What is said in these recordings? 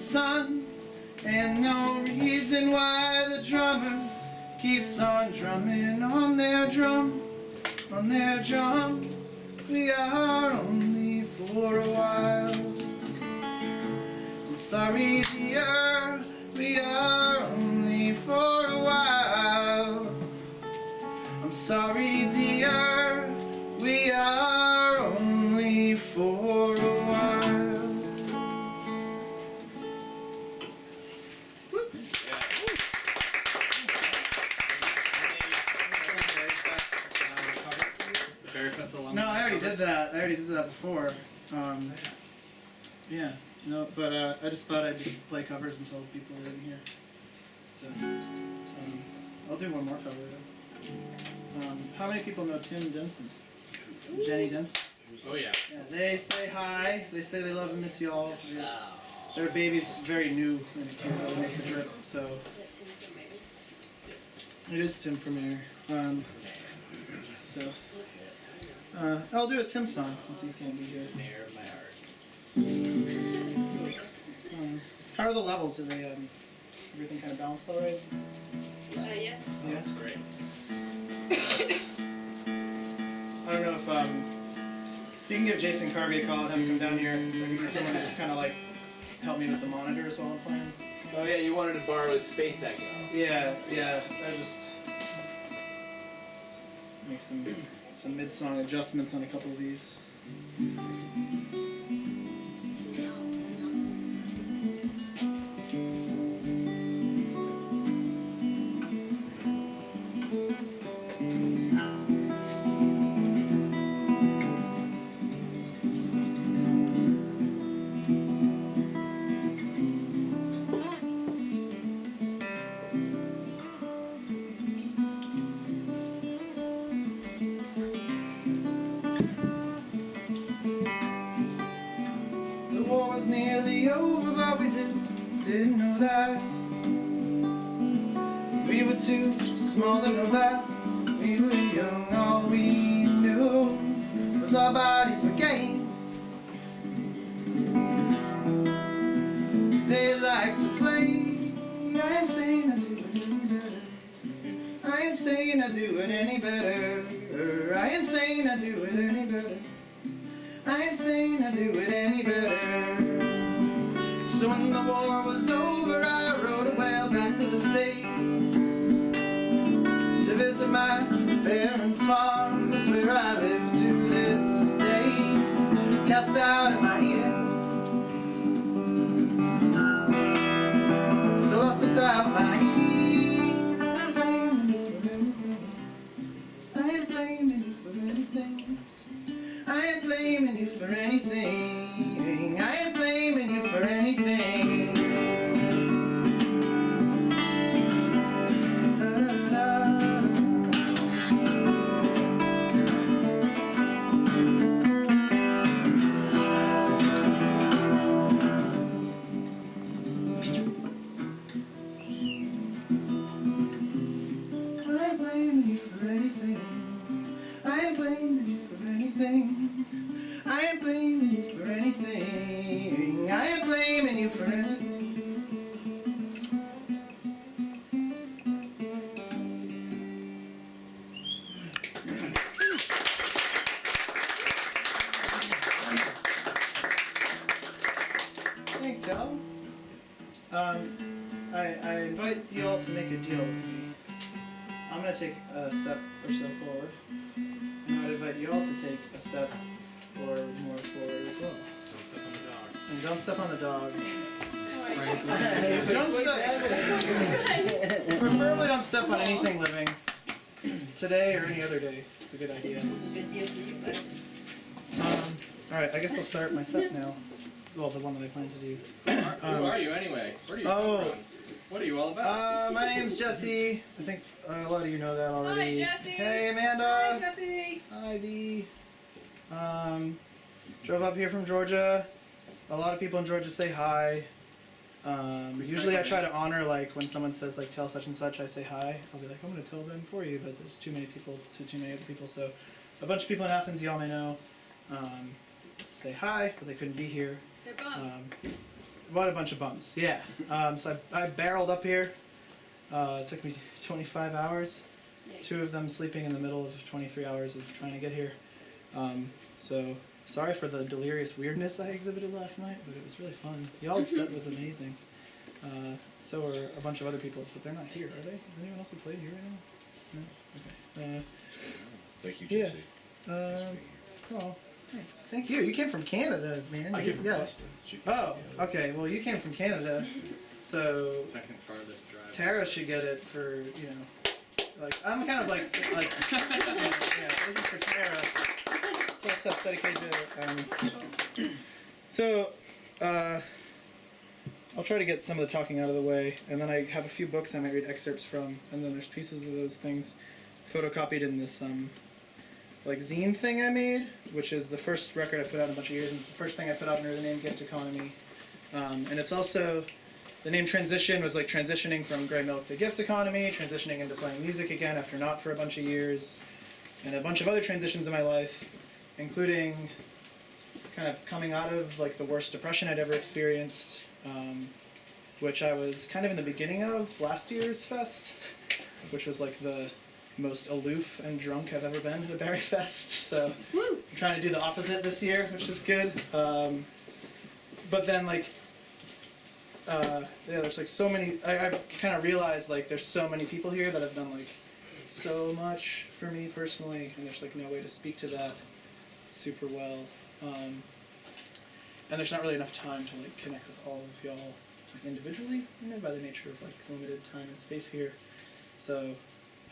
sun, and no reason why the drummer keeps on drumming on their drum, on their drum. We are only for a while. I'm sorry, dear, we are only for a while. I'm sorry, dear, we are only for a while. No, I already did that. I already did that before. Yeah, no, but I just thought I'd just play covers until people were in here. So, I'll do one more cover though. How many people know Tim Denson? Jenny Denson? Oh yeah. Yeah, they say hi. They say they love and miss y'all. Their baby's very new when it came out to make the trip, so it is Tim from Air. So I'll do a Tim song since he can't be here. Mayor of my heart. How are the levels? Are they everything kind of balanced all right? Yes. Yeah, That's great. I don't know if you can give Jason Carvey a call and have him come down here. Maybe be someone to just kind of like help me with the monitors while I'm playing. Oh yeah, you wanted to borrow his Space Echo. Yeah. I just make some mid-song adjustments on a couple of these. Nearly over, but we didn't know that. We were too small to know that. We were young, all we knew was our bodies were games. They like to play. I ain't saying I do it any better. I ain't saying I do it any better. I ain't saying I do it any better. I ain't saying I do it any better. So when the war was over, I rode a whale back to the States to visit my parents' farm. That's where I live to this day, cast out in my Eden, so lost without my Eden. I ain't blaming you for anything. I ain't blaming you for anything. I ain't blaming you for anything. I ain't blaming you for anything. I ain't blaming you for anything. I ain't blaming you for anything. I ain't blaming you for anything. Thanks, y'all. I invite you all to make a deal with me. I'm going to take a step or so forward, and I'd invite you all to take a step or more forward as well. Don't step on the dog. And don't step. Preferably don't step on anything living. Today or any other day. It's a good idea. Good deal for you guys. Alright, I guess I'll start my set now. Well, the one that I plan to do. Who are you anyway? Where do you come from? What are you all about? My name's Jesse. I think a lot of you know that already. Hi, Jesse. Hey, Amanda. Hi, Jesse. Hi, Dee. Drove up here from Georgia. A lot of people in Georgia say hi. Usually I try to honor, like, when someone says, like, tell such and such, I say hi. I'll be like, I'm going to tell them for you, but there's too many people, too many other people. So a bunch of people in Athens, y'all may know, say hi, but they couldn't be here. They're bums. What a bunch of bums. Yeah. So I barreled up here. It took me 25 hours. Yay. 2 of them sleeping in the middle of 23 hours of trying to get here. So sorry for the delirious weirdness I exhibited last night, but it was really fun. Y'all's set was amazing. So are a bunch of other people's, but they're not here, are they? Is anyone else who played here right now? No? Okay. Thank you, Yeah. Jesse. Oh, thanks. Thank you. You came from Canada, man. I came from yeah. Boston. She came Oh, from Canada. okay. Well, you came from Canada, so Second farthest drive. Tara should get it for, you know, like, I'm kind of like you know, yeah, this is for Tara. So stuff's dedicated to, so, I'll try to get some of the talking out of the way, and then I have a few books I might read excerpts from, and then there's pieces of those things photocopied in this, like zine thing I made, which is the first record I put out in a bunch of years, and it's the first thing I put out under the name Gift Economy. And it's also, the name Transition was like transitioning from Grey Milk to Gift Economy, transitioning into playing music again after not for a bunch of years, and a bunch of other transitions in my life, including kind of coming out of like the worst depression I'd ever experienced, which I was kind of in the beginning of last year's fest, which was like the most aloof and drunk I've ever been at a Barre Fest. So I'm trying to do the opposite this year, which is good. But then like, yeah, there's like so many. I've kind of realized like there's so many people here that have done like so much for me personally, and there's like no way to speak to that super well. And there's not really enough time to like connect with all of y'all like, individually, you know, by the nature of like limited time and space here. So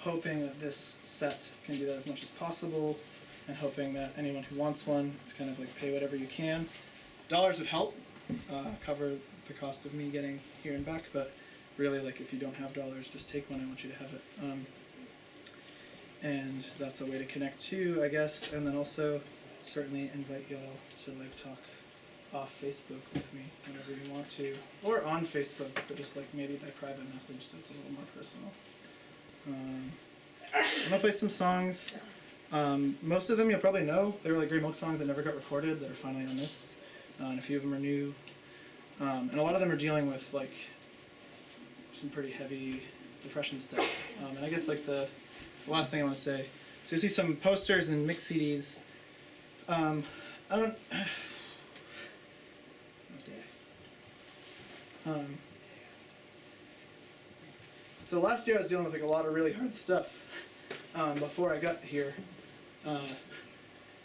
hoping that this set can do that as much as possible, and hoping that anyone who wants one, it's kind of like pay whatever you can. Dollars would help cover the cost of me getting here and back, but really like if you don't have dollars, just take one. I want you to have it. And that's a way to connect too, I guess. And then also certainly invite y'all to like talk off Facebook with me whenever you want to, or on Facebook, but just like maybe by private message, so it's a little more personal. I'm gonna play some songs. Most of them you'll probably know. They were like Grey Milk songs that never got recorded that are finally on this, and a few of them are new. And a lot of them are dealing with like some pretty heavy depression stuff. And I guess like the last thing I want to say. So you see some posters and mix CDs. I don't. So last year I was dealing with like a lot of really hard stuff before I got here. I had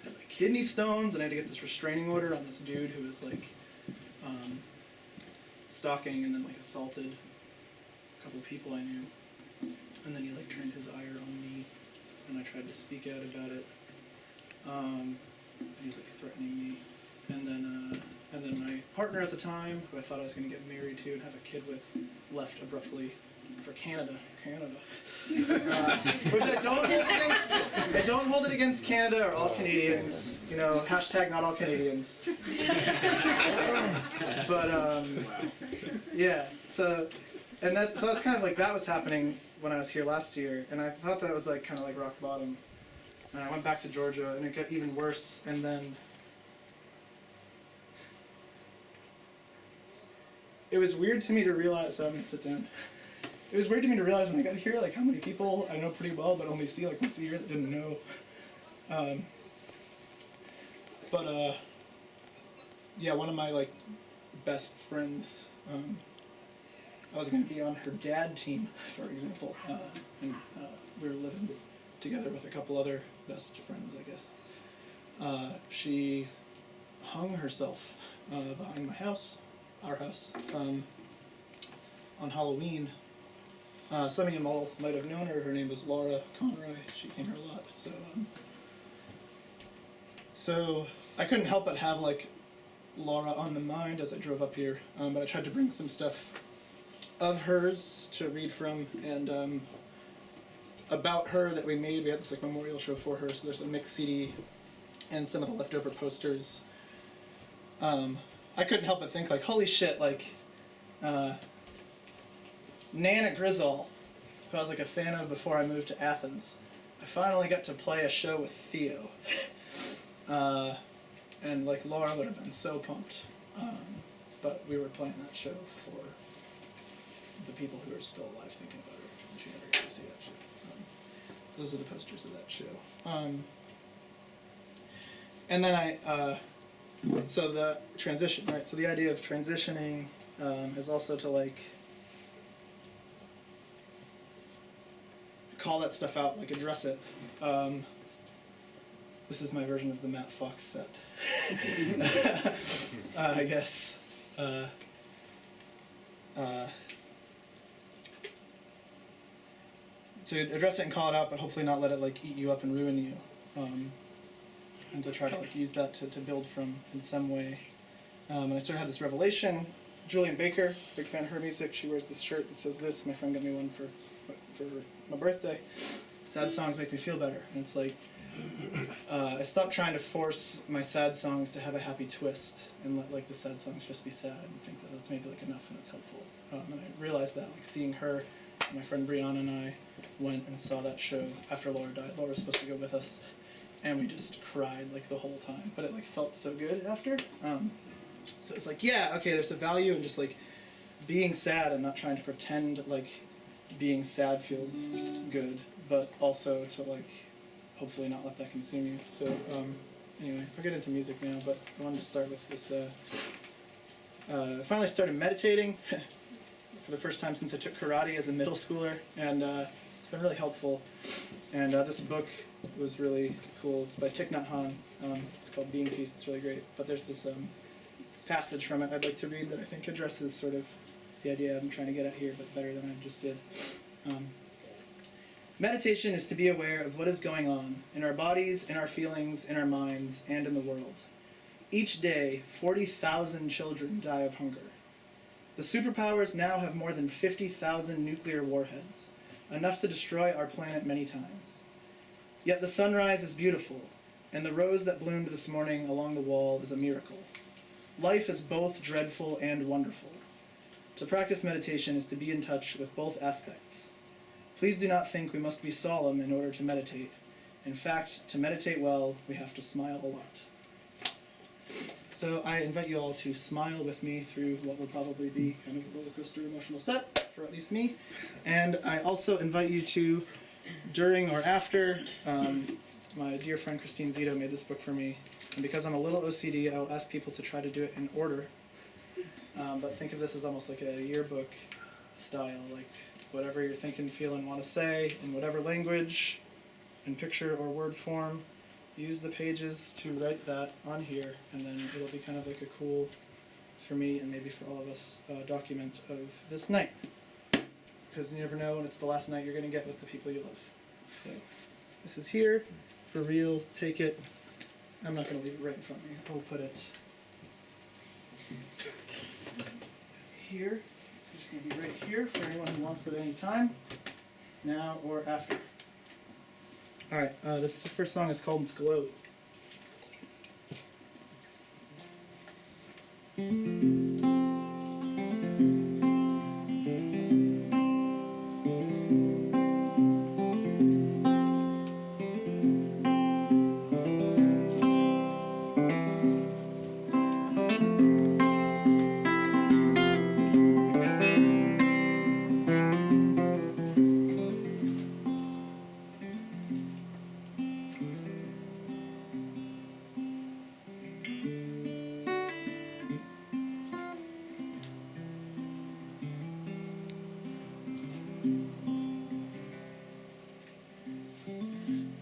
like kidney stones, and I had to get this restraining order on this dude who was like stalking and then like assaulted a couple people I knew, and then he like turned his ire on me, and I tried to speak out about it. And he was like threatening me, and then my partner at the time, who I thought I was going to get married to and have a kid with, left abruptly for Canada. Which I don't hold against. I don't hold it against Canada or all Canadians. You know, hashtag not all Canadians. But yeah. So that's kind of like that was happening when I was here last year, and I thought that was like kind of like rock bottom. And I went back to Georgia, and it got even worse. And then it was weird to me to realize. So I'm gonna sit down. It was weird to me to realize when I got here, like how many people I know pretty well, but only see like once a year that didn't know. Yeah, one of my like best friends. I was gonna be on her dad team, for example, and we were living together with a couple other best friends, I guess. She hung herself behind my house, our house, on Halloween. Some of you all might have known her. Her name was Laura Conroy. She came here a lot. So I couldn't help but have like Laura on the mind as I drove up here. But I tried to bring some stuff of hers to read from, and about her that we made. We had this like memorial show for her. So there's a mix CD and some of the leftover posters. I couldn't help but think like, holy shit, like. Nana Grizzle, who I was like a fan of before I moved to Athens. I finally got to play a show with Theo. And like Laura would have been so pumped. but we were playing that show for the people who are still alive thinking about her, and she never got to see that show. Those are the posters of that show. And then so the transition, right? So the idea of transitioning is also to like call that stuff out, like address it. This is my version of the Matt Fox set, I guess. To address it and call it out, but hopefully not let it like eat you up and ruin you, and to try to like use that to build from in some way. And I sort of had this revelation. Julian Baker, big fan of her music. She wears this shirt that says this. My friend got me one for my birthday. Sad songs make me feel better, and it's like I stopped trying to force my sad songs to have a happy twist and let like the sad songs just be sad, and think that that's maybe like enough and that's helpful. And I realized that like seeing her, my friend Brianna and I went and saw that show after Laura died. Laura was supposed to go with us, and we just cried like the whole time, but it like felt so good after. So it's like, yeah, okay, there's a value in just like being sad and not trying to pretend like being sad feels good, but also to like hopefully not let that consume you. So anyway, I'll get into music now, but I wanted to start with this. I finally started meditating for the first time since I took karate as a middle schooler, and it's been really helpful. And this book was really cool. It's by Thich Nhat Hanh. It's called Being Peace. It's really great. But there's this passage from it I'd like to read that I think addresses sort of the idea I'm trying to get at here, but better than I just did. Meditation is to be aware of what is going on in our bodies, in our feelings, in our minds, and in the world. Each day, 40,000 children die of hunger. The superpowers now have more than 50,000 nuclear warheads, enough to destroy our planet many times. Yet the sunrise is beautiful, and the rose that bloomed this morning along the wall is a miracle. Life is both dreadful and wonderful. To practice meditation is to be in touch with both aspects. Please do not think we must be solemn in order to meditate. In fact, to meditate well, we have to smile a lot. So I invite you all to smile with me through what will probably be kind of a roller coaster emotional set, for at least me. And I also invite you to, during or after, my dear friend Christine Zito made this book for me. And because I'm a little OCD, I will ask people to try to do it in order. But think of this as almost like a yearbook style, like whatever you're thinking, feeling, want to say, in whatever language, in picture or word form, use the pages to write that on here, and then it'll be kind of like a cool, for me and maybe for all of us, document of this night. Because you never know when it's the last night you're going to get with the people you love. So this is here, for real, take it. I'm not going to leave it right in front of me. I'll put it here. It's just going to be right here for anyone who wants it at any time, now or after. Alright, this first song is called Glow.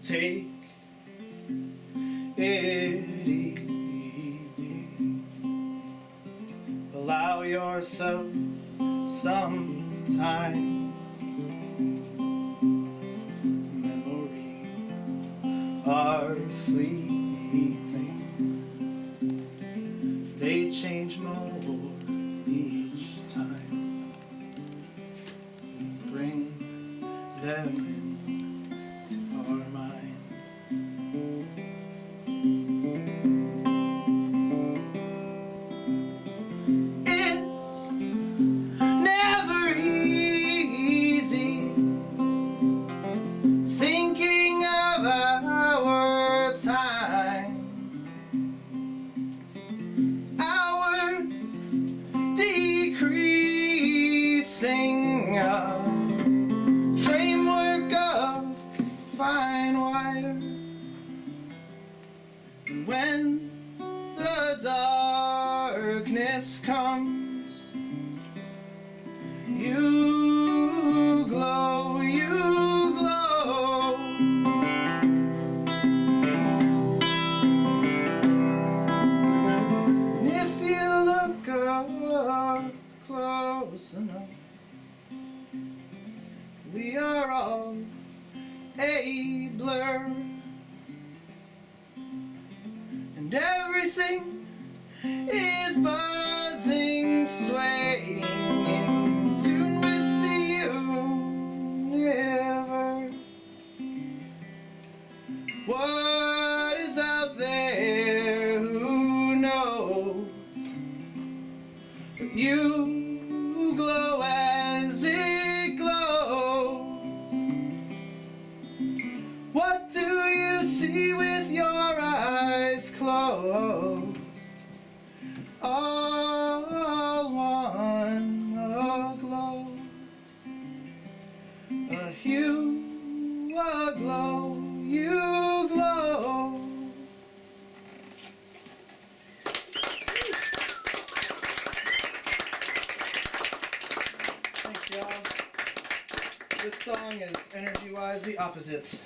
Take it easy. Allow yourself some time. Memories are fleeting. They change more each time. Bring them into our mind. It's never easy thinking of our time. Hours are close enough. We are all a blur, and everything is buzzing, swaying in tune with the universe. What is out there? Who knows? But you glow as it glows. What do you see with your eyes closed? All one aglow, a hue aglow, you glow. Thanks, y'all. This song is energy-wise the opposite.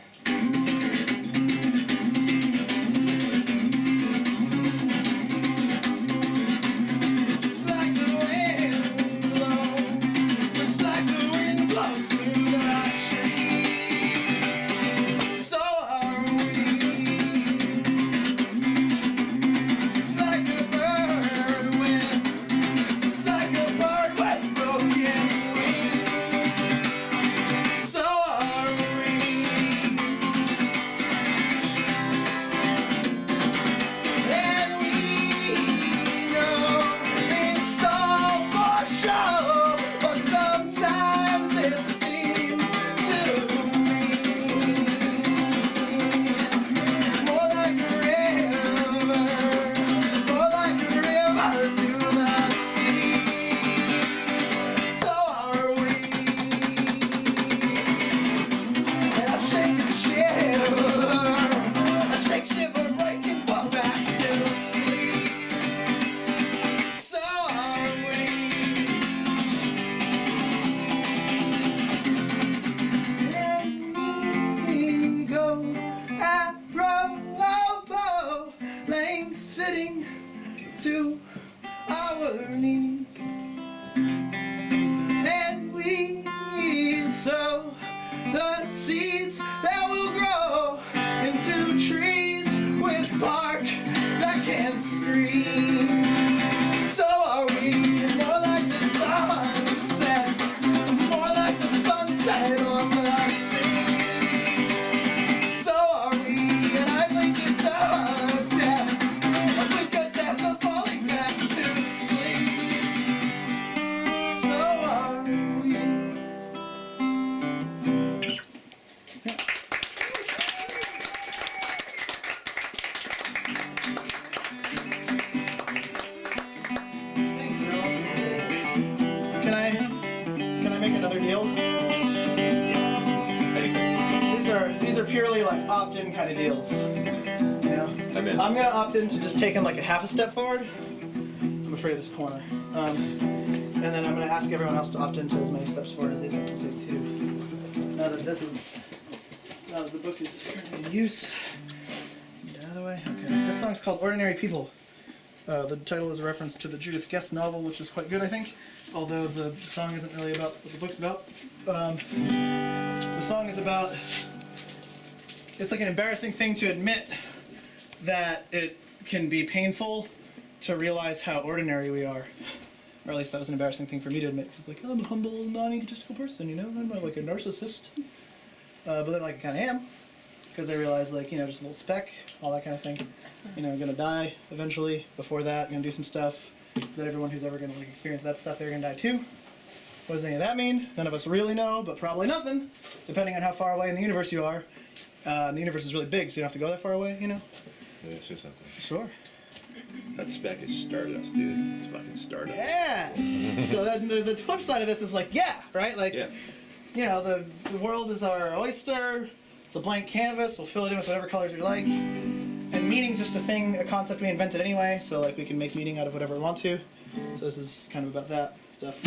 Fitting to our needs, and we sow the seeds that will grow into trees with bark that can scream. So are we, more like the sunset, more like the sunset on the sea. So are we, and I think it's our death. These are purely like opt-in kind of deals. You know? I'm gonna opt in to just taking like a half a step forward. I'm afraid of this corner. And then I'm gonna ask everyone else to opt into as many steps forward as they think to take too. Now that the book is currently in use. Get out of the way. Okay. This song's called Ordinary People. The title is a reference to the Judith Guest novel, which is quite good, I think. Although the song isn't really about what the book's about. The song is about, it's like an embarrassing thing to admit that it can be painful to realize how ordinary we are. Or at least that was an embarrassing thing for me to admit. It's like, oh, I'm a humble, non-egotistical person, you know? I'm not like a narcissist. But then like I kind of am. Because I realize like, you know, just a little speck, all that kind of thing. You know, I'm gonna die eventually. Before that, I'm gonna do some stuff that everyone who's ever gonna like experience that stuff, they're gonna die too. What does any of that mean? None of us really know, but probably nothing, depending on how far away in the universe you are. The universe is really big, so you don't have to go that far away, you know? Yeah, it's just something. Sure. That spec is Stardust, dude. It's fucking Stardust. Yeah! So then the flip side of this is like, yeah, right? Like, yeah. You know, the world is our oyster. It's a blank canvas. We'll fill it in with whatever colors we like. And meaning's just a thing, a concept we invented anyway, so like we can make meaning out of whatever we want to. So this is kind of about that stuff.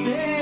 Stay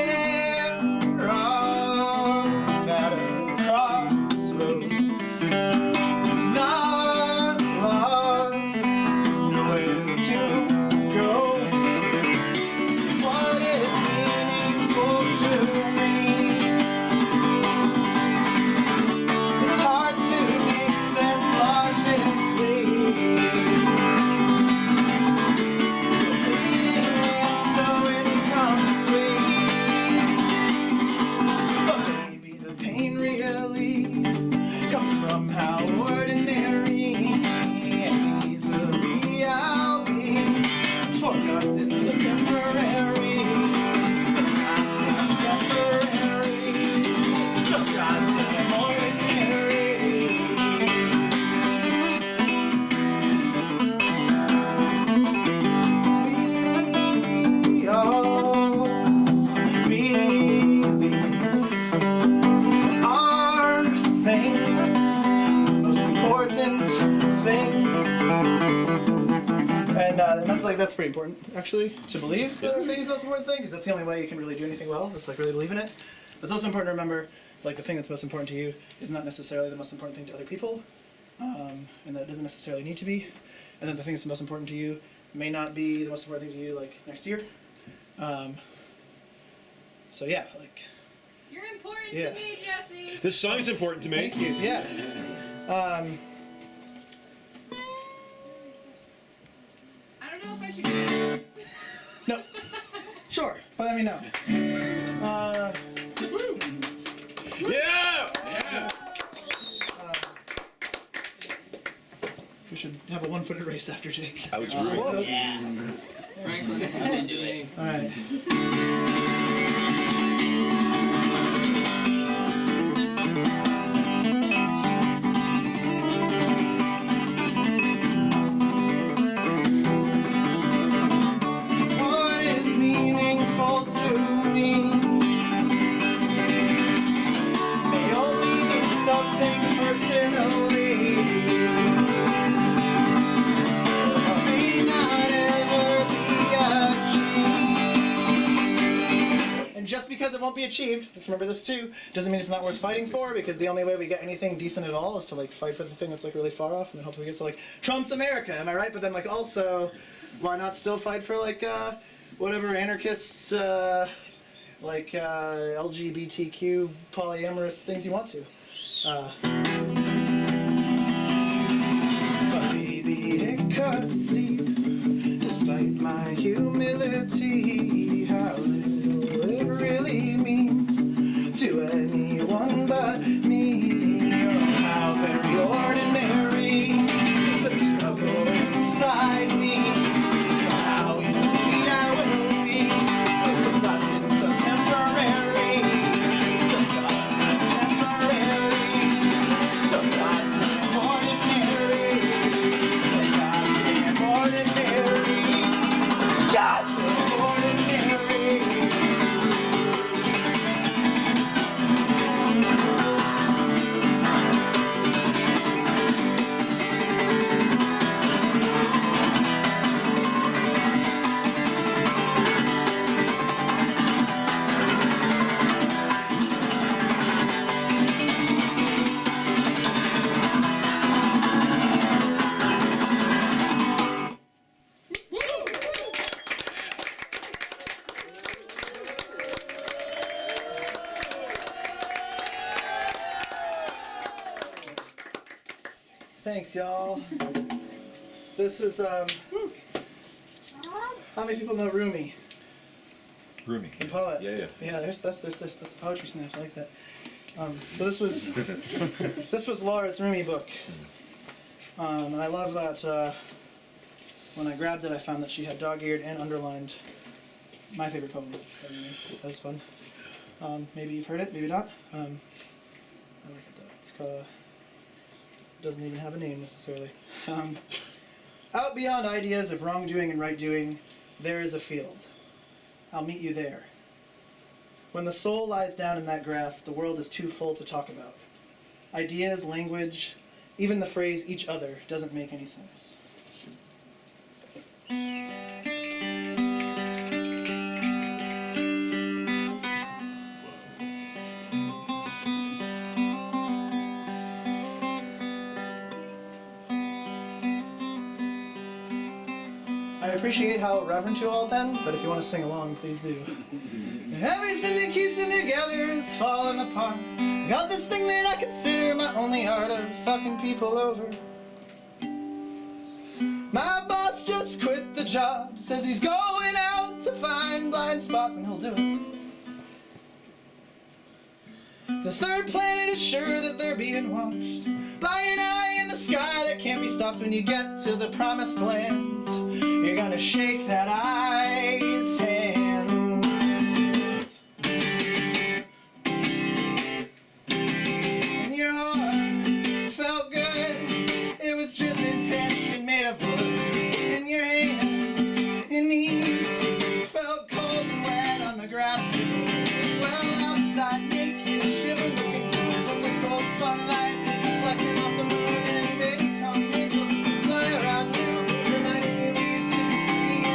like that's pretty important, actually, to believe that everything is the most important thing, because that's the only way you can really do anything well, is like really believe in it. But it's also important to remember, like the thing that's most important to you is not necessarily the most important thing to other people, and that it doesn't necessarily need to be, and that the thing that's the most important to you may not be the most important thing to you like next year. So yeah, like. You're important Yeah. to me, Jesse. This song's important to me. Thank you. Yeah. I don't know if I should. No. Sure, but I mean no. Yeah! Yeah. We should have a one-footed race after Jake. I was rude. Franklin's into it. All right. What is meaningful to me may only mean something personally. May not ever be achieved. And just because it won't be achieved, let's remember this too, doesn't mean it's not worth fighting for, because the only way we get anything decent at all is to like fight for the thing that's like really far off, and then hopefully we get to like Trump's America, am I right? But then like also, why not still fight for like whatever anarchists like LGBTQ polyamorous things you want to. But baby, it cuts deep, despite my humility, how little it really means to anyone but me. Oh, how very ordinary the struggle inside me. How easily I will be forgotten, so temporary. So temporary. So ordinary. So ordinary. God's ordinary. Thanks, y'all. This is, how many people know Rumi? Roomy. The poet. Yeah, yeah. Yeah, that's the poetry snatch. I like that. So this was this was Laura's Rumi book, and I love that. When I grabbed it, I found that she had dog-eared and underlined my favorite poem. That was fun. Maybe you've heard it, maybe not. I like it though. It's called. Doesn't even have a name necessarily. Out beyond ideas of wrongdoing and right doing, there is a field. I'll meet you there. When the soul lies down in that grass, the world is too full to talk about. Ideas, language, even the phrase each other doesn't make any sense. I appreciate how reverent you all have been, but if you want to sing along, please do. Everything that keeps them together is falling apart. Got this thing that I consider my only art of fucking people over. My boss just quit the job, says he's going out to find blind spots, and he'll do it. The third planet is sure that they're being watched by an eye in the sky that can't be stopped. When you get to the promised land, you're gonna shake that eye's hand. And your heart felt good, it was dripping passion made of wood. And your hands and knees felt cold and wet on the grass. Well, outside naked, shiver looking blue from the cold sunlight, reflecting off the moon. And baby, come angels fly around you, reminding you we used to be free.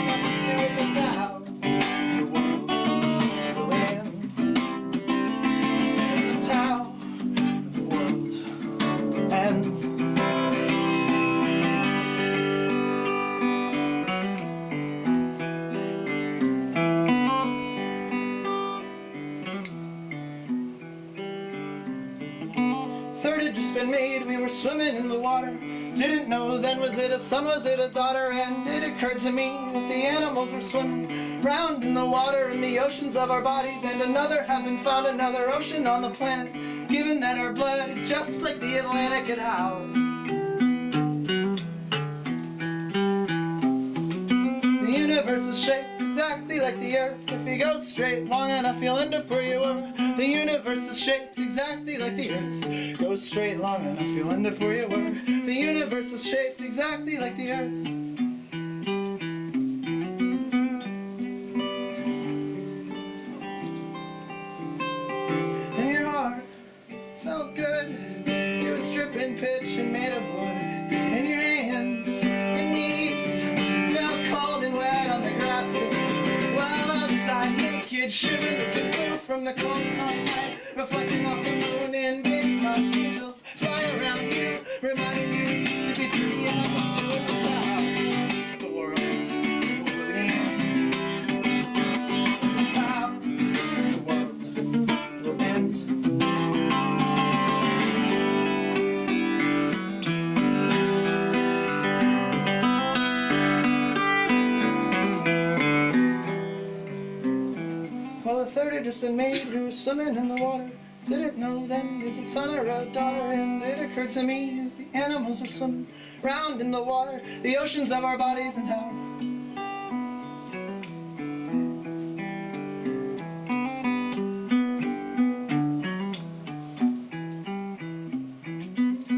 had just been made, we were swimming in the water. Didn't know then, was it a son, was it a daughter? And it occurred to me that the animals were swimming round in the water in the oceans of our bodies, and another had been found, another ocean on the planet. Given that our blood is just like the Atlantic, and how the universe is shaped exactly like the earth. If you go straight long enough, you'll end up where you were. The universe is shaped exactly like the earth. Go straight long enough, you'll end up where you were. The universe is shaped exactly like the earth. And your heart felt good. It was dripping pitch and made of wood. And your hands and knees felt cold and wet on the grass. While outside naked, shivering, looking blue from the cold sunlight, reflecting off the moon, and big rock angels fly around you, reminding you to be free and almost do it without the world will end. That's how the world will end. Well, a third had just been made, we were swimming in the water. Didn't know then, is it son or a daughter? And it occurred to me, the animals were swimming round in the water, the oceans of our bodies, and how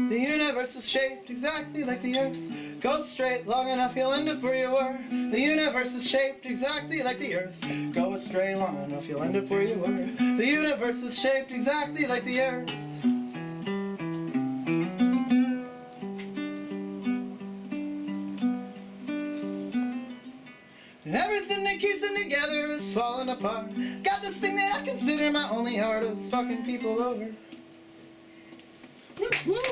the universe is shaped exactly like the earth. Go straight long enough, you'll end up where you were. The universe is shaped exactly like the earth. Go astray long enough, you'll end up where you were. The universe is shaped exactly like the earth. Everything that keeps them together is falling apart. Got this thing that I consider my only art of fucking people over. Woo, woo.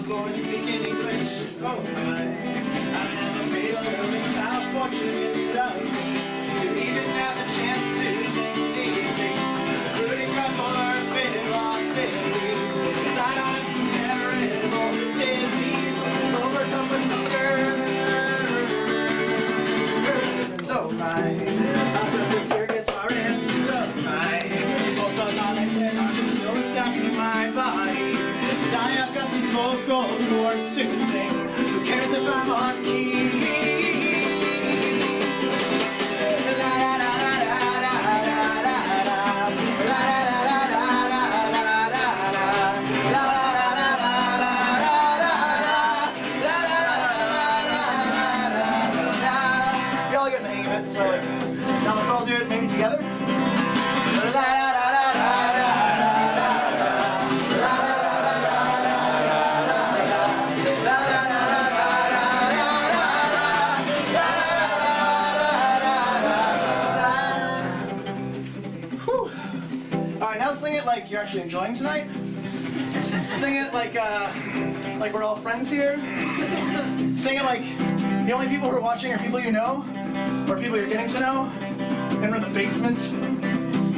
Born speaking English, oh my. I never feel it's how fortunate of me to even have a chance to think these things. Rooting for fit and lost in leaves. Cause I don't have some terrible disease. Overcome with hunger. And oh my, after this year gets our end, oh my. Both the knowledge and I'm just still attached to my body. I've got these vocal chords to sing. Who cares if I'm on key? You're all getting the hang of it, so now let's all do it maybe together. Sing it like you're actually enjoying tonight. Sing it like we're all friends here. Sing it like the only people who are watching are people you know, or people you're getting to know. And we're in the basement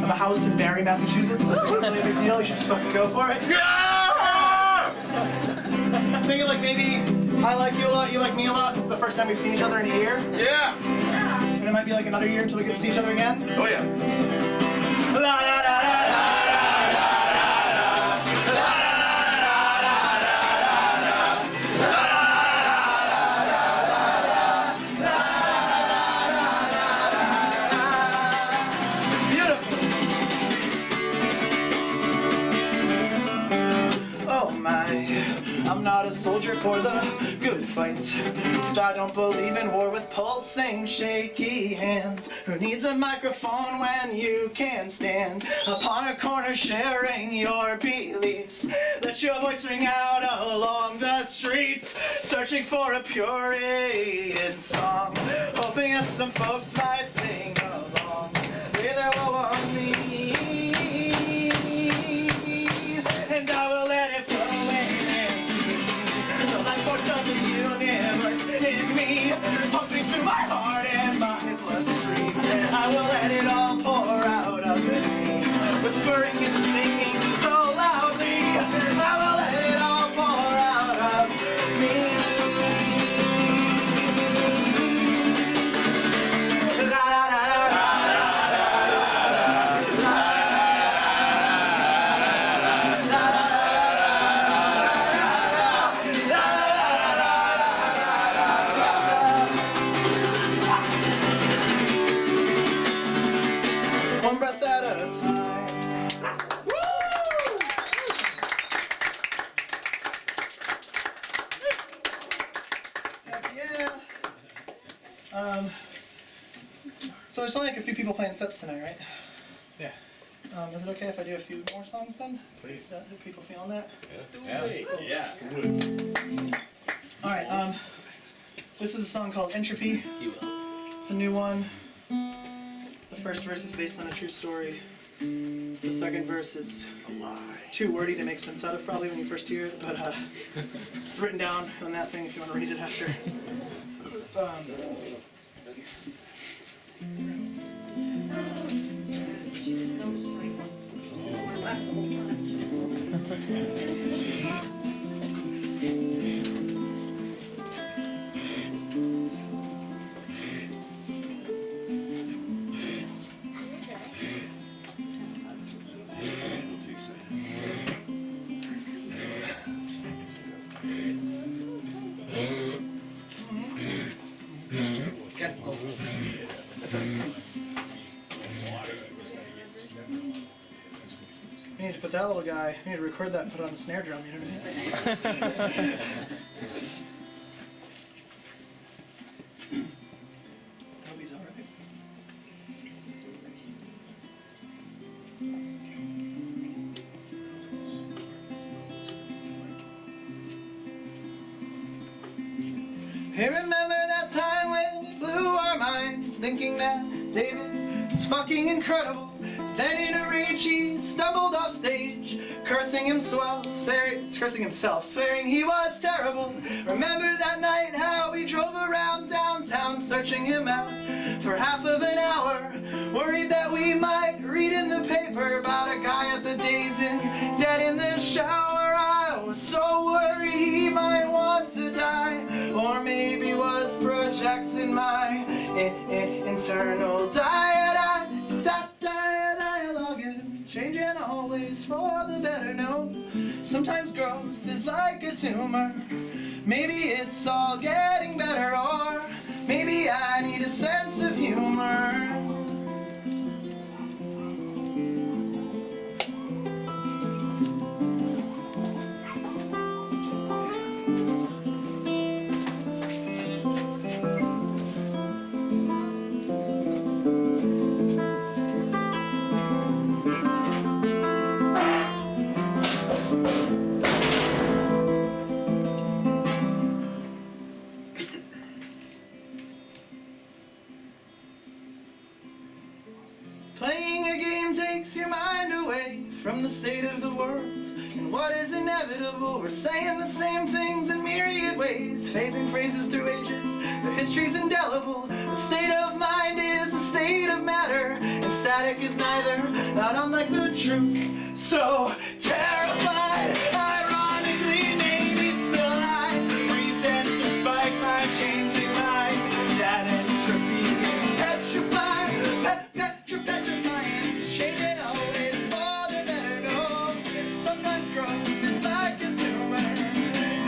of a house in Barre, Massachusetts. That's really a big deal. You should just fucking go for it. Yeah! Sing it like maybe I like you a lot, you like me a lot. This is the first time we've seen each other in a year. Yeah. And it might be like another year until we get to see each other again. Oh yeah. La, la, la, la, la. I'm not a soldier for the good fight, 'cause I don't believe in war with pulsing, shaky hands. Who needs a microphone when you can stand upon a corner sharing your beliefs? Let your voice ring out along the streets, searching for a Puritan song, hoping that some folks might sing along. Lay their woe on me, and I will let it flow in. The life force of the there's only like a few people playing sets tonight, right? Yeah. Is it okay if I do a few more songs then? Please. Are people feeling that? Yeah. Alright, this is a song called Entropy. It's a new one. The first verse is based on a true story. The second verse is too wordy to make sense out of probably when you first hear it, but it's written down on that thing if you want to read it after. We need to put that little guy, we need to record that and put it on the snare drum, you know what I mean? Hope he's alright. Hey, remember that time when it blew our minds, thinking that David was fucking incredible. Then in a rage he stumbled off stage, cursing himself, swearing he was terrible. Remember that night how we drove around downtown, searching him out for half of an hour, worried that we might read in the paper about a guy at the Days Inn, dead in the shower. I was so worried he might want to die, or maybe was projecting my internal dialogue, and changing always for the better. No, sometimes growth is like a tumor. Maybe it's all getting better, or maybe I need a sense of humor. Playing a game takes your mind away from the state of the world and what is inevitable. We're saying the same things in myriad ways, phasing phrases through ages. Their history's indelible. The state of mind is a state of matter, and static is neither, not unlike the truth. So terrified, ironically, maybe still I resent despite my changing mind. That entropy is petrifying, changing always for the better. No, sometimes growth is like a tumor.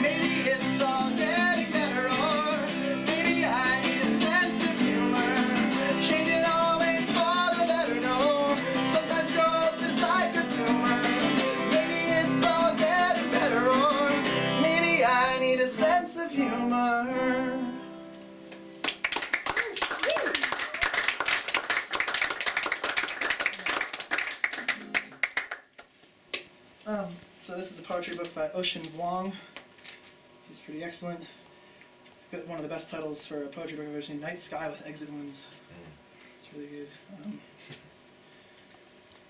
Maybe it's all getting better, or maybe I need a sense of humor. Changing always for the better. No, sometimes growth is like a tumor. Maybe it's all getting better, or maybe I need a sense of humor. So this is a poetry book by Ocean Vuong. He's pretty excellent. Got one of the best titles for a poetry book I've ever seen, Night Sky with Exit Wounds. It's really good.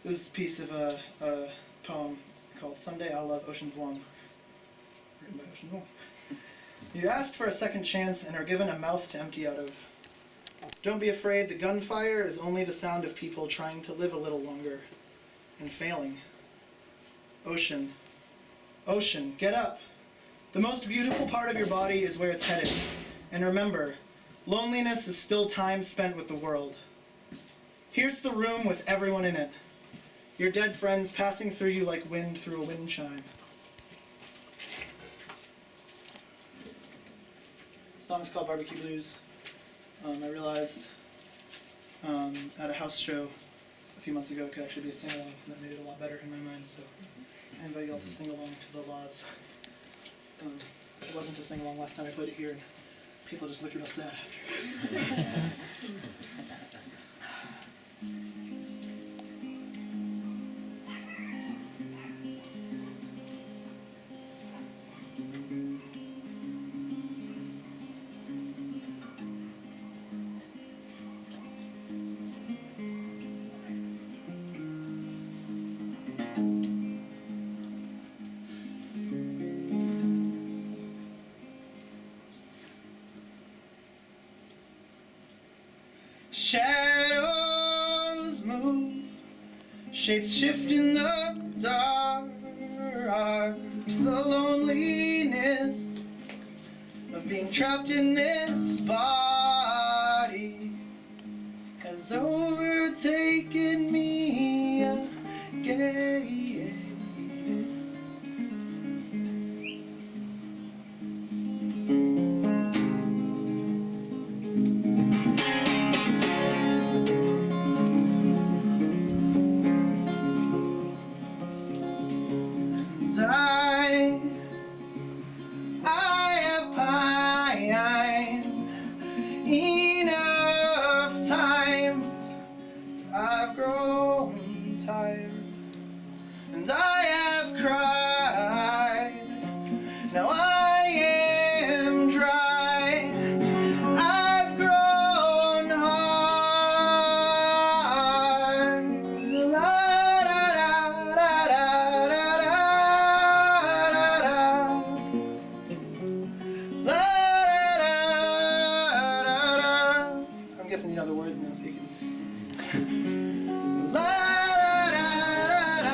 This is a piece of a poem called Someday I'll Love Ocean Vuong, written by Ocean Vuong. You asked for a second chance and are given a mouth to empty out of. Don't be afraid, the gunfire is only the sound of people trying to live a little longer and failing. Ocean. Ocean, get up. The most beautiful part of your body is where it's headed. And remember, loneliness is still time spent with the world. Here's the room with everyone in it. Your dead friends passing through you like wind through a wind chime. The song's called Barbecue Blues. I realized at a house show a few months ago it could actually be a sing-along, and that made it a lot better in my mind, so I invite you all to sing along to the laws. It wasn't a sing-along last time I played it here, and people just looked real sad after. Shadows move, shapes shift in the dark. The loneliness of being trapped in this body has overtaken me again. I have pined enough times. I've grown tired, and I have cried. Now I am dry. I've grown hard. La da da da da da da da. La da da da. I'm guessing you know the words now, so you can just. La da da da da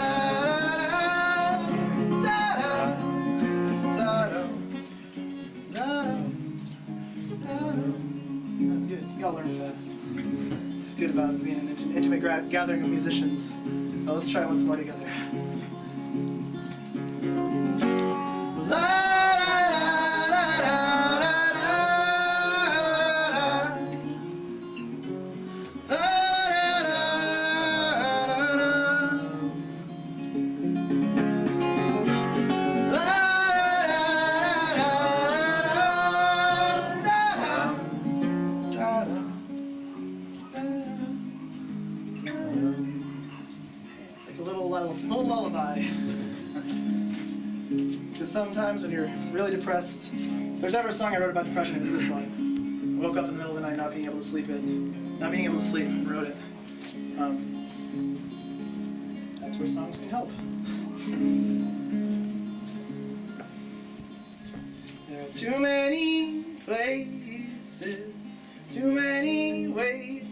da da. That's good. Y'all learn fast. It's good about being an intimate gathering of musicians. Well, let's try it once more together. La da da da da da It's like a little lullaby. Because sometimes when you're really depressed, if there's ever a song I wrote about depression, it was this one. I woke up in the middle of the night not being able to sleep, and wrote it. That's where songs can help. There are too many places, too many ways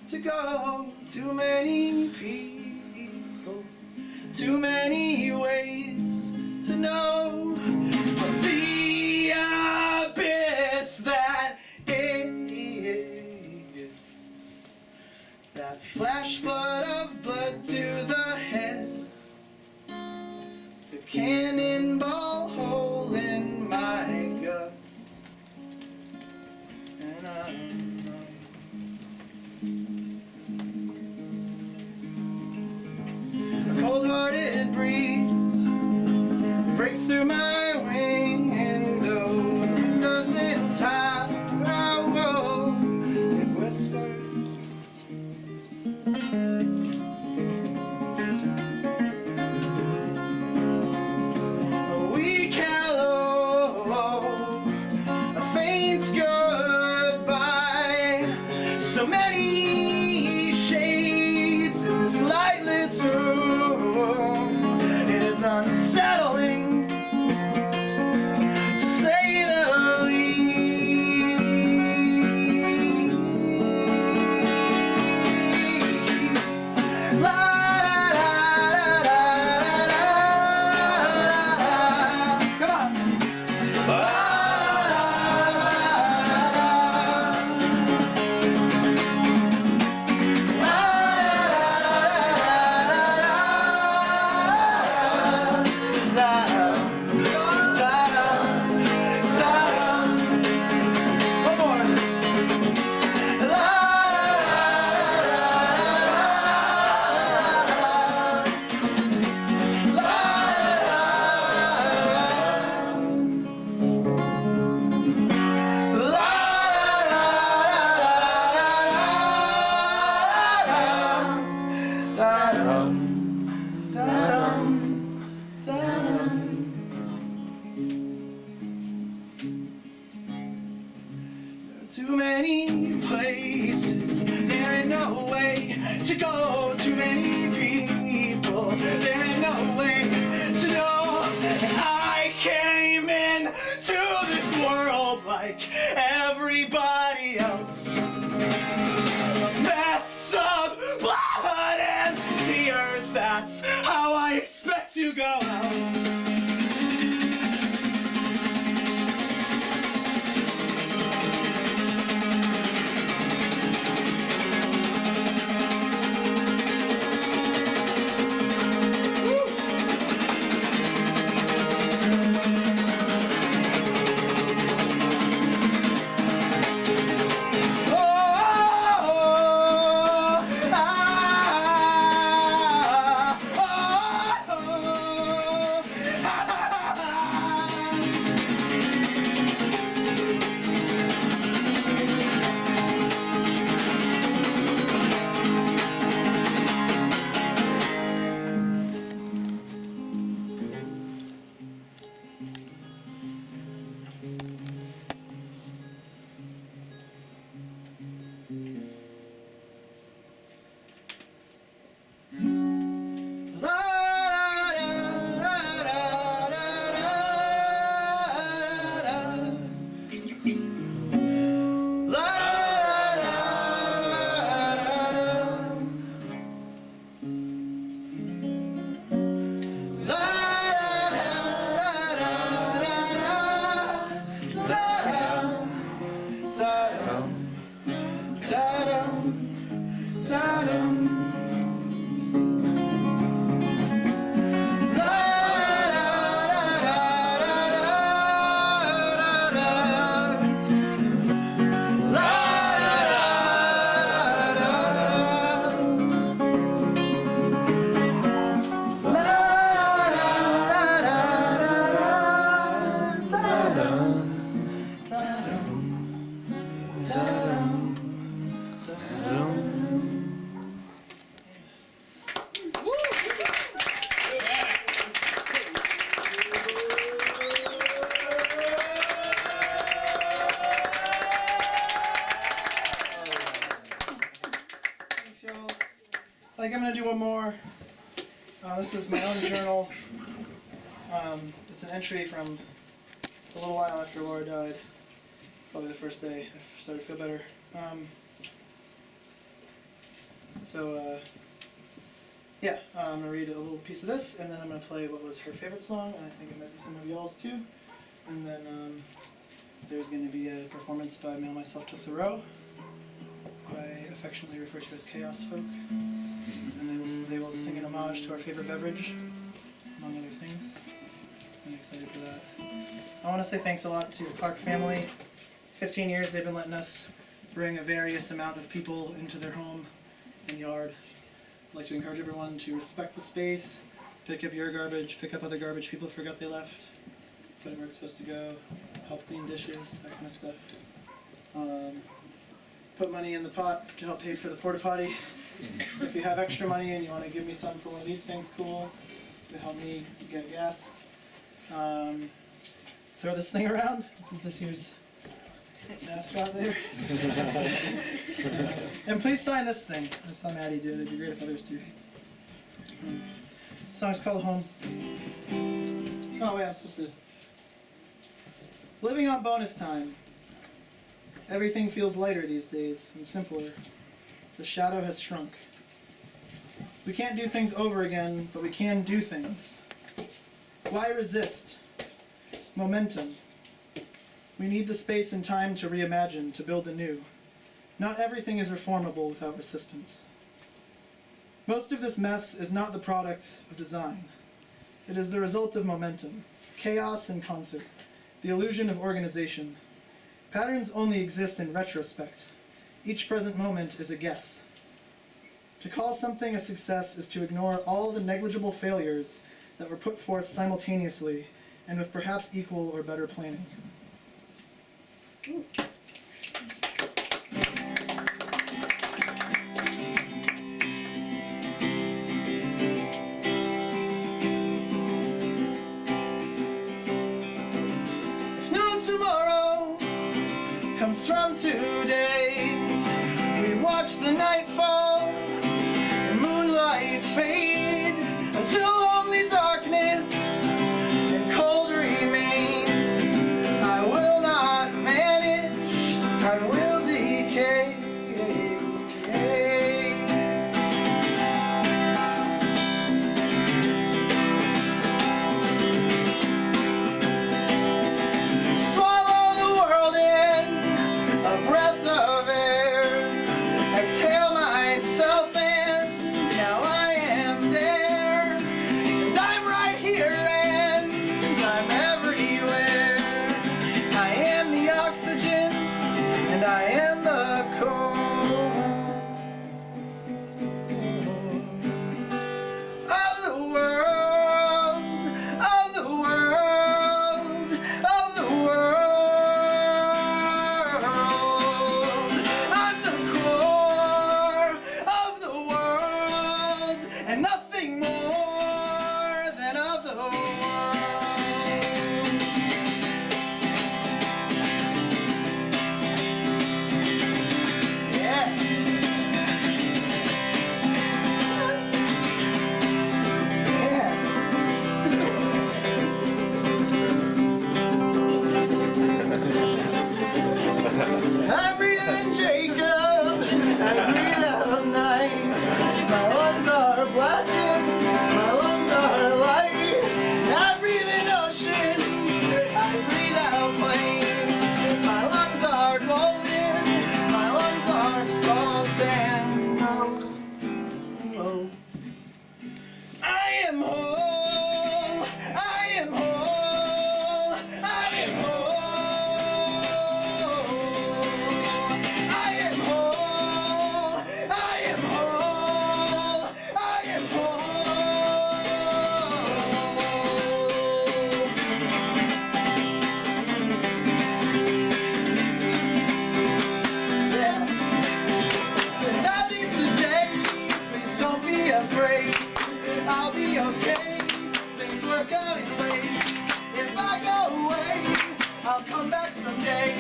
to go, too many people, too many ways to know. But the abyss that is, that flash flood of blood to the head, the cannonball hole in my guts, and a cold-hearted breeze breaks through my window, windows in time, it whispers. A faint goodbye. So many shades in this lightless room. It is unsettling, to say the least. La da da da da da. Come on. Too many places, there ain't no way to go. Too many people, there ain't no way to know. And I came in to this world like everybody else. you go out. Like, I'm going to do one more. This is my own journal. It's an entry from a little while after Laura died. Probably the first day I started to feel better. Yeah, I'm going to read a little piece of this, and then I'm going to play what was her favorite song, and I think it might be some of y'all's too. And then there's going to be a performance by Mail Myself to Thoreau, who I affectionately refer to as Chaos Folk. And they will sing an homage to our favorite beverage, among other things. I'm excited for that. I want to say thanks a lot to the Clark family. 15 years they've been letting us bring a various amount of people into their home and yard. I'd like to encourage everyone to respect the space, pick up your garbage, pick up other garbage people forgot they left, put it where it's supposed to go, help clean dishes, that kind of stuff. Put money in the pot to help pay for the porta potty. If you have extra money and you want to give me some for one of these things, cool, to help me get gas. Throw this thing around. This is this year's mascot there. And please sign this thing. I saw Maddie do it. It'd be great if others do. The song's called Home. Oh wait, I'm supposed to. Living on bonus time. Everything feels lighter these days and simpler. The shadow has shrunk. We can't do things over again, but we can do things. Why resist? Momentum. We need the space and time to reimagine, to build anew. Not everything is reformable without resistance. Most of this mess is not the product of design. It is the result of momentum, chaos in concert, the illusion of organization. Patterns only exist in retrospect. Each present moment is a guess. To call something a success is to ignore all the negligible failures that were put forth simultaneously and with perhaps equal or better planning. Ooh. If no tomorrow comes from today, we watch the night fall, the moonlight fade, until only darkness and cold remain. I will not vanish, I will decay. I'll come back someday.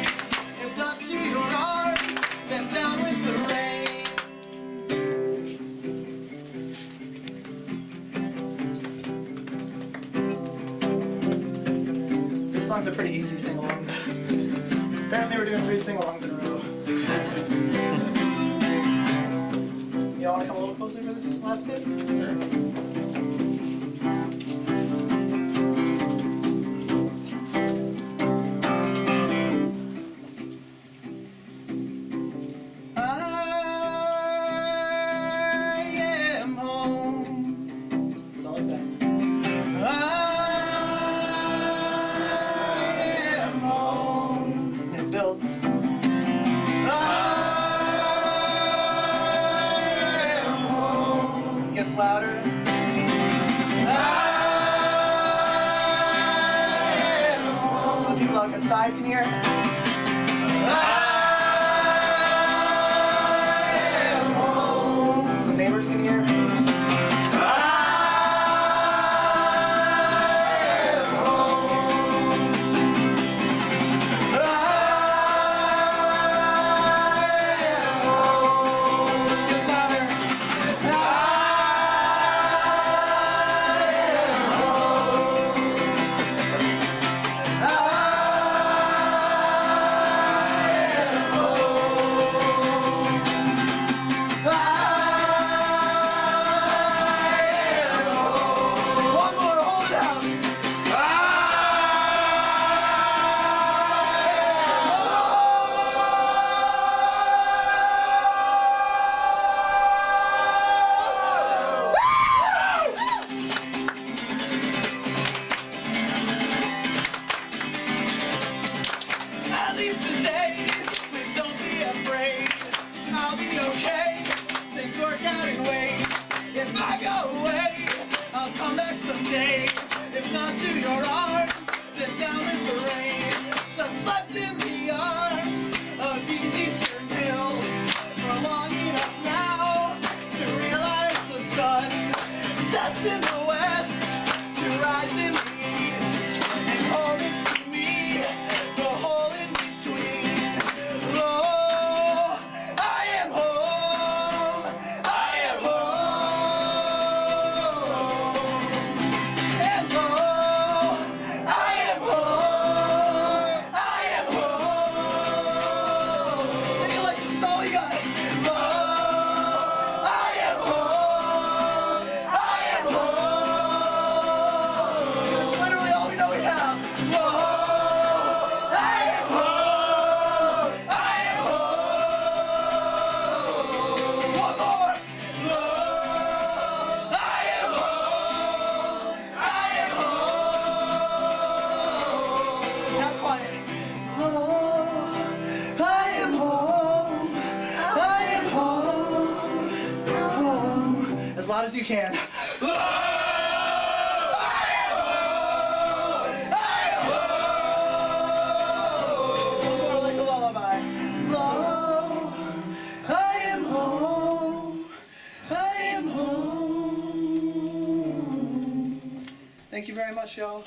If not to your arms, then down with the rain. This song's a pretty easy sing-along. Apparently we're doing 3 sing-alongs in a row. Y'all want to come a little closer for this last bit? I am home. It's all like that. I am home. And it builds. Gets louder. So the people outside can hear. So the neighbors can hear. If not to your arms, then down in the rain. So I've slept in the arms of these eastern hills for long enough now to realize the sun sets in the west to rise in the east and hold it to me, the hole in between. Oh, I am home, I am home. As loud as you can. More like a lullaby. I am home. I am home. Thank you very much, y'all.